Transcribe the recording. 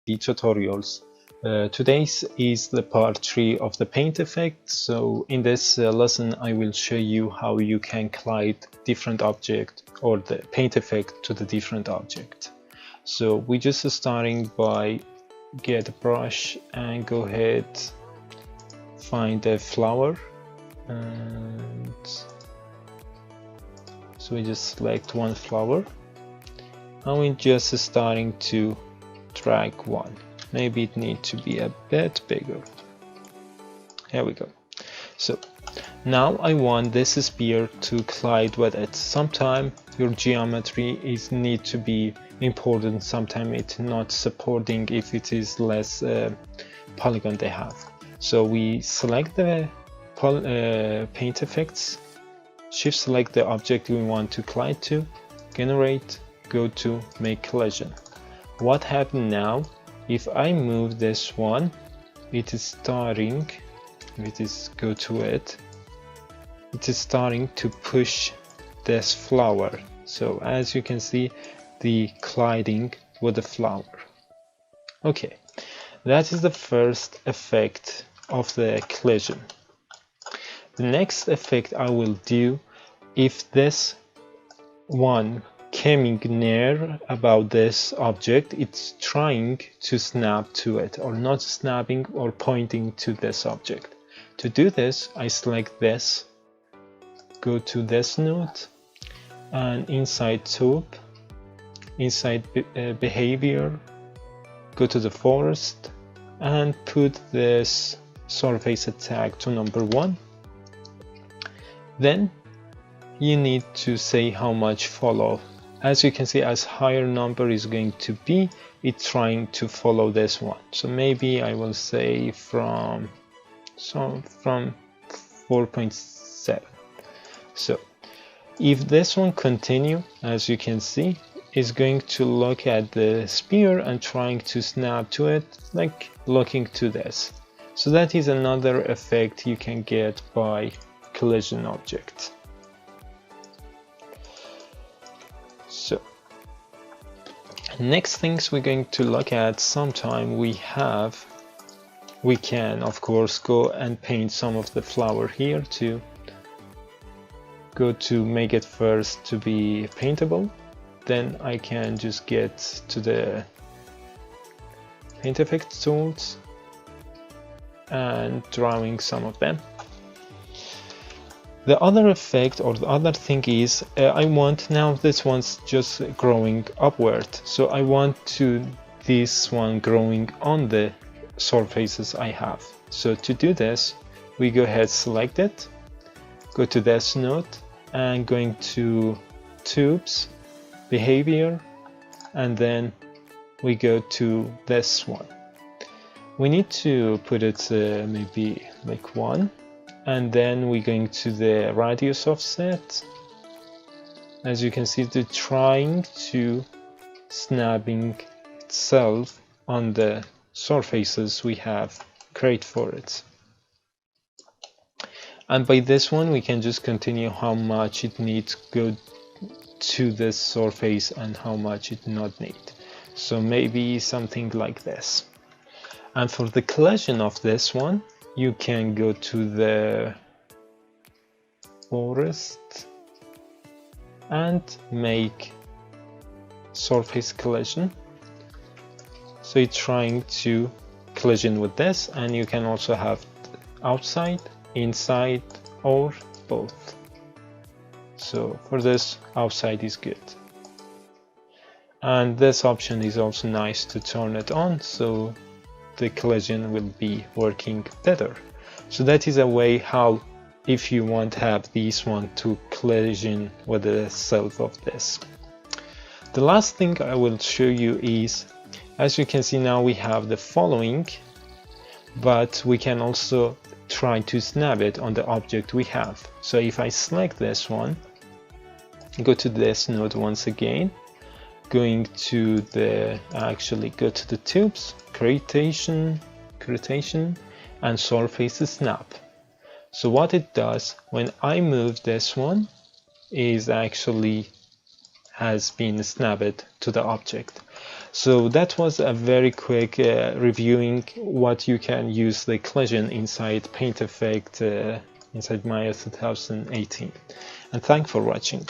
the tutorials. Today's is the part 3 of the paint effect. So in this lesson I will show you how you can collide different object or the paint effect to the different object. So we just starting by get a brush and go ahead find a flower, and so we just select one flower and we're just starting to drag one. Maybe it needs to be a bit bigger. Here we go. So now I want this sphere to collide with it. Sometimes your geometry is need to be important, sometimes it's not supporting if it is less polygon they have. So we select the paint effects, shift select the object we want to collide to, generate, go to make collision. What happened now? If I move this one, it is starting, it is go to it, it is starting to push this flower. So as you can see, the colliding with the flower. Okay, that is the first effect of the collision. The next effect I will do, if this one coming near about this object, it's trying to snap to it, or not snapping or pointing to this object. To do this, I select this, go to this node, and inside tube, inside behavior, go to the forest and put this surface tag to number 1. Then you need to say how much follow. As you can see, as higher number is going to be, it's trying to follow this one. So maybe I will say from 4.7. So if this one continue, as you can see, is going to look at the sphere and trying to snap to it, like looking to this. So that is another effect you can get by collision object. So next things we're going to look at, sometime we can of course go and paint some of the flower here too. Go to make it first to be paintable, then I can just get to the paint effect tools and drawing some of them. The other effect or the other thing is I want now this one's just growing upward, so I want to this one growing on the surfaces I have. So to do this, we go ahead, select it, go to this node and going to tubes, behavior, and then we go to this one. We need to put it maybe like 1. And then we're going to the radius offset. As you can see, they're trying to snapping itself on the surfaces we have created for it. And by this one, we can just continue how much it needs to go to this surface and how much it not need. So maybe something like this. And for the collision of this one, you can go to the forest and make surface collision. So it's trying to collision with this, and you can also have outside, inside, or both. So for this, outside is good. And this option is also nice to turn it on, so the collision will be working better. So that is a way how, if you want to have this one to collision with the self of this. The last thing I will show you is, as you can see now we have the following, but we can also try to snap it on the object we have. So if I select this one, go to this node once again, going to the go to the tubes, creation and surface snap. So what it does when I move this one is actually has been snapped to the object. So that was a very quick reviewing what you can use the collision inside Paint Effect inside Maya 2018. And thanks for watching.